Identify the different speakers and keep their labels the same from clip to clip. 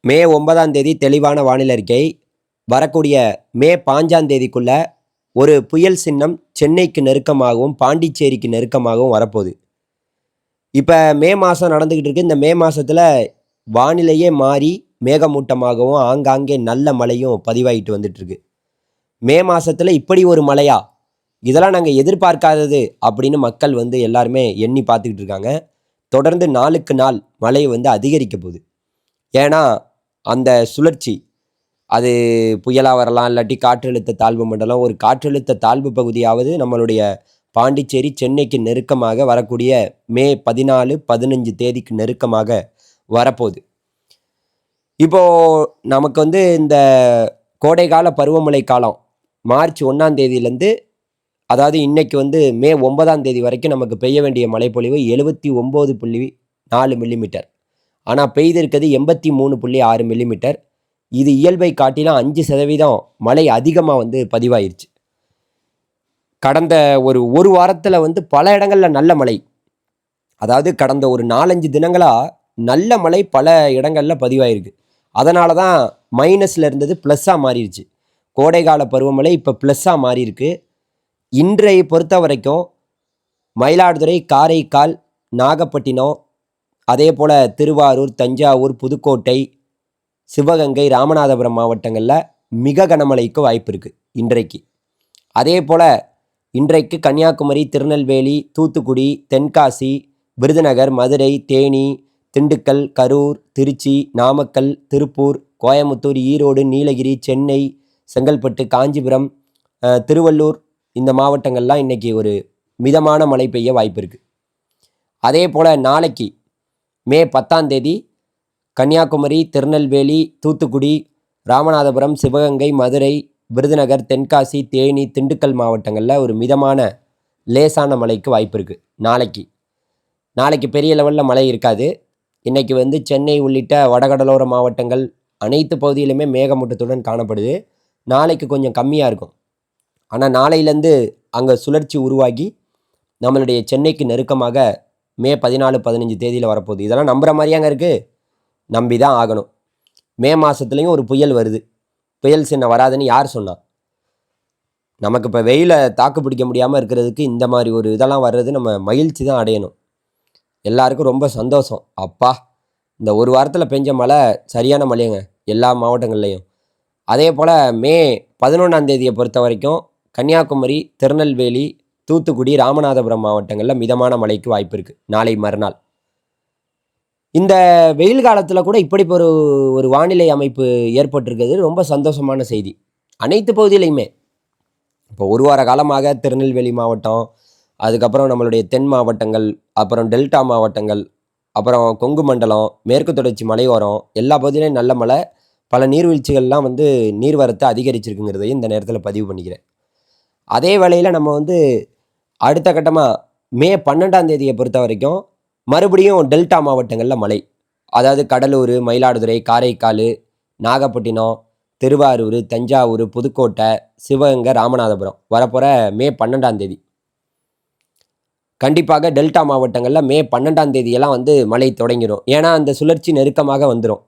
Speaker 1: மே 9ஆம் தேதி தெளிவான வானிலை அறிக்கை. வரக்கூடிய மே 5ஆம் தேதிக்குள்ள ஒரு புயல் சின்னம் சென்னைக்கு நெருக்கமாகவும், பாண்டிச்சேரிக்கு நெருக்கமாகவும் வரப்போகுது. இப்ப மே மாசம் நடந்துகிட்டு இருக்கு. இந்த மே மாசத்துல வானிலையே மாறி மேகமூட்டமாகவும், ஆங்காங்கே நல்ல மழையும் பதிவாயிட்டு வந்துட்டு இருக்கு. மே மாசத்துல இப்படி ஒரு மழையா? இதெல்லாம் நாங்க எதிர்பார்க்காதது அப்படின்னு மக்கள் எல்லாருமே எண்ணி பார்த்துக்கிட்டு இருக்காங்க. தொடர்ந்து நாளுக்கு நாள் மழை அதிகரிக்க போகுது. ஏன்னா, அந்த சுழற்சி அது புயலா வரலாம், இல்லாட்டி காற்றழுத்த தாழ்வு மண்டலம். ஒரு காற்றழுத்த தாழ்வு பகுதியாவது நம்மளுடைய பாண்டிச்சேரி, சென்னைக்கு நெருக்கமாக வரக்கூடிய மே 14, 15 தேதிக்கு நெருக்கமாக வரப்போகுது. இப்போ நமக்கு இந்த கோடைகால பருவமழை காலம் மார்ச் 1ஆம் தேதியிலேருந்து, அதாவது இன்னைக்கு மே 9ஆம் தேதி வரைக்கும் நமக்கு பெய்ய வேண்டிய மழைப்பொழிவு 79.4 மில்லிமீட்டர். ஆனால் பெய்திருக்கிறது 83.6 மில்லிமீட்டர். இது இயல்பை காட்டிலும் 5% மழை அதிகமாக பதிவாயிருச்சு. கடந்த ஒரு வாரத்தில் பல இடங்களில் நல்ல மழை, அதாவது கடந்த ஒரு 4-5 தினங்களாக நல்ல மழை பல இடங்களில் பதிவாயிருக்கு. அதனால தான் மைனஸில் இருந்தது ப்ளஸ்ஸாக மாறிடுச்சு. கோடைகால பருவமழை இப்போ ப்ளஸ்ஸாக மாறியிருக்கு. இன்றைய பொறுத்த வரைக்கும் மயிலாடுதுறை, காரைக்கால், நாகப்பட்டினம், அதே போல் திருவாரூர், தஞ்சாவூர், புதுக்கோட்டை, சிவகங்கை, ராமநாதபுரம் மாவட்டங்களில் மிக கனமழைக்கு வாய்ப்பு இருக்குது இன்றைக்கு. அதே போல் இன்றைக்கு கன்னியாகுமரி, திருநெல்வேலி, தூத்துக்குடி, தென்காசி, விருதுநகர், மதுரை, தேனி, திண்டுக்கல், கரூர், திருச்சி, நாமக்கல், திருப்பூர், கோயமுத்தூர், ஈரோடு, நீலகிரி, சென்னை, செங்கல்பட்டு, காஞ்சிபுரம், திருவள்ளூர், இந்த மாவட்டங்கள்லாம் இன்றைக்கி ஒரு மிதமான மழை பெய்ய வாய்ப்பு இருக்குது. அதே போல் நாளைக்கு மே 10ஆம் தேதி கன்னியாகுமரி, திருநெல்வேலி, தூத்துக்குடி, ராமநாதபுரம், சிவகங்கை, மதுரை, விருதுநகர், தென்காசி, தேனி, திண்டுக்கல் மாவட்டங்களில் ஒரு மிதமான லேசான மழைக்கு வாய்ப்பு இருக்குது. நாளைக்கு பெரிய லெவலில் மழை இருக்காது. இன்றைக்கி சென்னை உள்ளிட்ட வடகடலோர மாவட்டங்கள் அனைத்து பகுதியிலுமே மேகமூட்டத்துடன் காணப்படுது. நாளைக்கு கொஞ்சம் கம்மியாக இருக்கும். ஆனால் நாளையிலேருந்து அங்கே சுழற்சி உருவாகி நம்மளுடைய சென்னைக்கு நெருக்கமாக மே 14, 15 தேதியில் வரப்போகுது. இதெல்லாம் நம்புகிற மாதிரியாங்க இருக்குது? நம்பி தான் ஆகணும். மே மாதத்துலேயும் ஒரு புயல் வருது. புயல் சின்னம் வராதுன்னு யார் சொன்னா? நமக்கு இப்போ வெயிலை தாக்கு பிடிக்க முடியாமல் இருக்கிறதுக்கு இந்த மாதிரி ஒரு இதெல்லாம் வர்றது நம்ம மகிழ்ச்சி தான் அடையணும். எல்லாருக்கும் ரொம்ப சந்தோஷம். அப்பா, இந்த ஒரு வாரத்தில் பெஞ்ச மழை சரியான மழைங்க எல்லா மாவட்டங்கள்லேயும். அதே போல் மே 11ஆம் தேதியை பொறுத்த வரைக்கும் கன்னியாகுமரி, திருநெல்வேலி, தூத்துக்குடி, ராமநாதபுரம் மாவட்டங்களில் மிதமான மழைக்கு வாய்ப்பு இருக்குது. நாளை மறுநாள் இந்த வெயில் காலத்தில் கூட இப்படி ஒரு வானிலை அமைப்பு ஏற்பட்டிருக்கிறது ரொம்ப சந்தோஷமான செய்தி. அனைத்து பகுதியிலையுமே இப்போ ஒரு வார காலமாக திருநெல்வேலி மாவட்டம், அதுக்கப்புறம் நம்மளுடைய தென் மாவட்டங்கள், அப்புறம் டெல்டா மாவட்டங்கள், அப்புறம் கொங்கு மண்டலம், மேற்கு தொடர்ச்சி மலையோரம், எல்லா பகுதியிலையும் நல்ல மழை. பல நீர்வீழ்ச்சிகள்லாம் நீர்வரத்தை அதிகரிச்சிருக்குங்கிறதையும் இந்த நேரத்தில் பதிவு பண்ணிக்கிறேன். அதே வேளையில் நம்ம அடுத்த கட்டமாக மே 12ஆம் தேதியை பொறுத்த வரைக்கும் மறுபடியும் டெல்டா மாவட்டங்களில் மழை, அதாவது கடலூர், மயிலாடுதுறை, காரைக்கால், நாகப்பட்டினம், திருவாரூர், தஞ்சாவூர், புதுக்கோட்டை, சிவகங்கை, ராமநாதபுரம் வரப்போகிற மே 12ஆம் தேதி கண்டிப்பாக டெல்டா மாவட்டங்களில் மே 12ஆம் தேதியெல்லாம் மழை தொடங்கிடும். ஏன்னா அந்த சுழற்சி நெருக்கமாக வந்துடும்.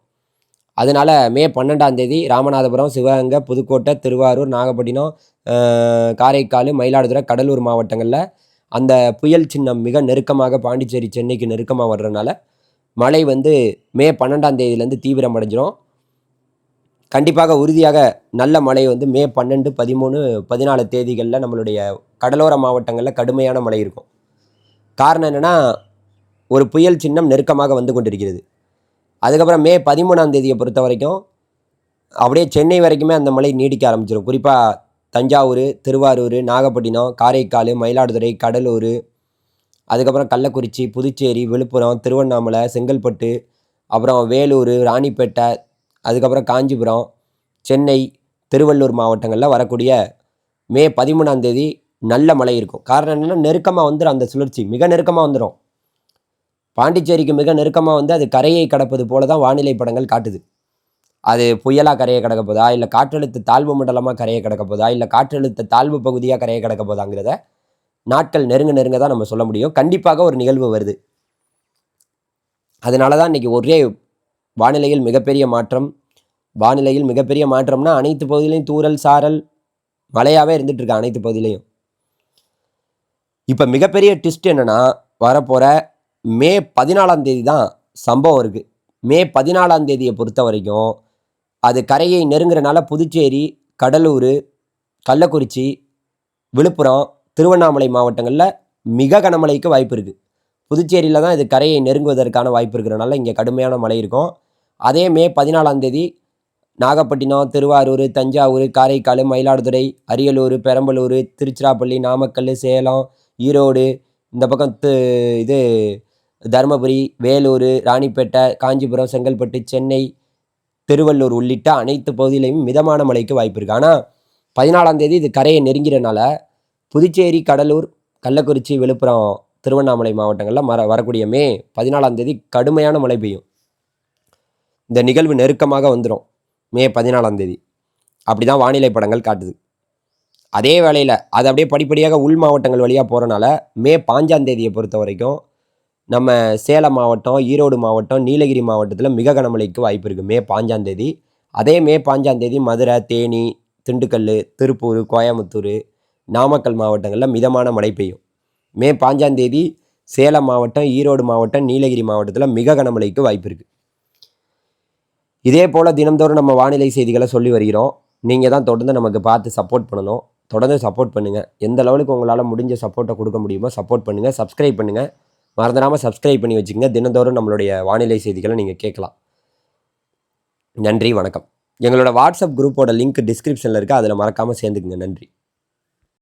Speaker 1: அதனால் மே 12ஆம் தேதி ராமநாதபுரம், சிவகங்கை, புதுக்கோட்டை, திருவாரூர், நாகப்பட்டினம், காரைக்கால், மயிலாடுதுறை, கடலூர் மாவட்டங்களில் அந்த புயல் சின்னம் மிக நெருக்கமாக பாண்டிச்சேரி, சென்னைக்கு நெருக்கமாக வர்றதுனால மழை மே 12ஆம் தேதியிலேருந்து தீவிரம் அடைஞ்சிரும். கண்டிப்பாக உறுதியாக நல்ல மழை மே 12, 13, 14 தேதிகளில் நம்மளுடைய கடலோர மாவட்டங்களில் கடுமையான மழை இருக்கும். காரணம் என்னென்னா, ஒரு புயல் சின்னம் நெருக்கமாக வந்து கொண்டிருக்கிறது. அதுக்கப்புறம் மே 13ஆம் தேதியை பொறுத்த வரைக்கும் அப்படியே சென்னை வரைக்குமே அந்த மழை நீடிக்க ஆரம்பிச்சிடும். குறிப்பாக தஞ்சாவூர், திருவாரூர், நாகப்பட்டினம், காரைக்கால், மயிலாடுதுறை, கடலூர், அதுக்கப்புறம் கள்ளக்குறிச்சி, புதுச்சேரி, விழுப்புரம், திருவண்ணாமலை, செங்கல்பட்டு, அப்புறம் வேலூர், ராணிப்பேட்டை, அதுக்கப்புறம் காஞ்சிபுரம், சென்னை, திருவள்ளூர் மாவட்டங்களில் வரக்கூடிய மே 13ஆம் தேதி நல்ல மழை இருக்கும். காரணம் என்னென்னா, நெருக்கமாக வந்துடும். அந்த சுழற்சி மிக நெருக்கமாக வந்துடும். பாண்டிச்சேரிக்கு மிக நெருக்கமாக அது கரையை கடப்பது போல தான் வானிலை படங்கள் காட்டுது. அது புயலாக கரையை கடக்க போதா, இல்லை காற்றழுத்த தாழ்வு மண்டலமாக கரையை கடக்க போதா, இல்லை காற்றழுத்த தாழ்வு பகுதியாக கரையை கடக்க போதாங்கிறத நாட்கள் நெருங்க தான் நம்ம சொல்ல முடியும். கண்டிப்பாக ஒரு நிகழ்வு வருது. அதனால தான் இன்றைக்கி ஒரே வானிலையில் மிகப்பெரிய மாற்றம். வானிலையில் மிகப்பெரிய மாற்றம்னா அனைத்து பகுதியிலையும் தூறல் சாரல் மழையாகவே இருந்துகிட்ருக்கு அனைத்து பகுதியிலையும். இப்போ மிகப்பெரிய ட்விஸ்ட் என்னென்னா, வரப்போகிற மே 14ஆம் தேதி தான் சம்பவம் இருக்குது. மே 14ஆம் தேதியை பொறுத்த வரைக்கும் அது கரையை நெருங்குறனால புதுச்சேரி, கடலூர், கள்ளக்குறிச்சி, விழுப்புரம், திருவண்ணாமலை மாவட்டங்களில் மிக கனமழைக்கு வாய்ப்பு இருக்குது. புதுச்சேரியில் தான் இது கரையை நெருங்குவதற்கான வாய்ப்பு இருக்கிறனால இங்கே கடுமையான மழை இருக்கும். அதே மே 14ஆம் தேதி நாகப்பட்டினம், திருவாரூர், தஞ்சாவூர், காரைக்கால், மயிலாடுதுறை, அரியலூர், பெரம்பலூர், திருச்சிராப்பள்ளி, நாமக்கல், சேலம், ஈரோடு, இந்த பக்கம் இது தருமபுரி, வேலூர், ராணிப்பேட்டை, காஞ்சிபுரம், செங்கல்பட்டு, சென்னை, திருவள்ளூர் உள்ளிட்ட அனைத்து பகுதியிலையும் மிதமான மழைக்கு வாய்ப்பு இருக்குது. ஆனால் 14ஆம் தேதி இது கரையை நெருங்கிறனால புதுச்சேரி, கடலூர், கள்ளக்குறிச்சி, விழுப்புரம், திருவண்ணாமலை மாவட்டங்களில் வரக்கூடிய மே 14ஆம் தேதி கடுமையான மழை பெய்யும். இந்த நிகழ்வு நெருக்கமாக வந்துடும் மே 14ஆம் தேதி. அப்படி தான் வானிலை படங்கள் காட்டுது. அதே வேளையில் அது அப்படியே படிப்படியாக உள் மாவட்டங்கள் வழியாக போகிறனால மே 5ஆம் தேதியை பொறுத்த வரைக்கும் நம்ம சேலம் மாவட்டம், ஈரோடு மாவட்டம், நீலகிரி மாவட்டத்தில் மிக கனமழைக்கு வாய்ப்பு இருக்குது மே 5ஆம் தேதி. அதே மே 5ஆம் தேதி மதுரை, தேனி, திண்டுக்கல், திருப்பூர், கோயம்புத்தூர், நாமக்கல் மாவட்டங்களில் மிதமான மழை பெய்யும். மே 5ஆம் தேதி சேலம் மாவட்டம், ஈரோடு மாவட்டம், நீலகிரி மாவட்டத்தில் மிக கனமழைக்கு வாய்ப்பு இருக்குது. இதே போல் தினந்தோறும் நம்ம வானிலை செய்திகளை சொல்லி வருகிறோம். நீங்கள் தான் தொடர்ந்து நமக்கு பார்த்து சப்போர்ட் பண்ணணும். தொடர்ந்து சப்போர்ட் பண்ணுங்கள். எந்த லெவலுக்கு உங்களால் முடிஞ்ச சப்போர்ட்டை கொடுக்க முடியுமோ சப்போர்ட் பண்ணுங்கள். சப்ஸ்கிரைப் பண்ணுங்கள். மறந்துடாமல் சப்ஸ்கிரைப் பண்ணி வச்சுக்கோங்க. தினந்தோறும் நம்மளுடைய வானிலை செய்திகளை நீங்கள் கேட்கலாம். நன்றி, வணக்கம். எங்களோட வாட்ஸ்அப் குரூப்போட லிங்க் டிஸ்கிரிப்ஷனில் இருக்குது. அதில் மறக்காமல் சேர்ந்துக்குங்க. நன்றி.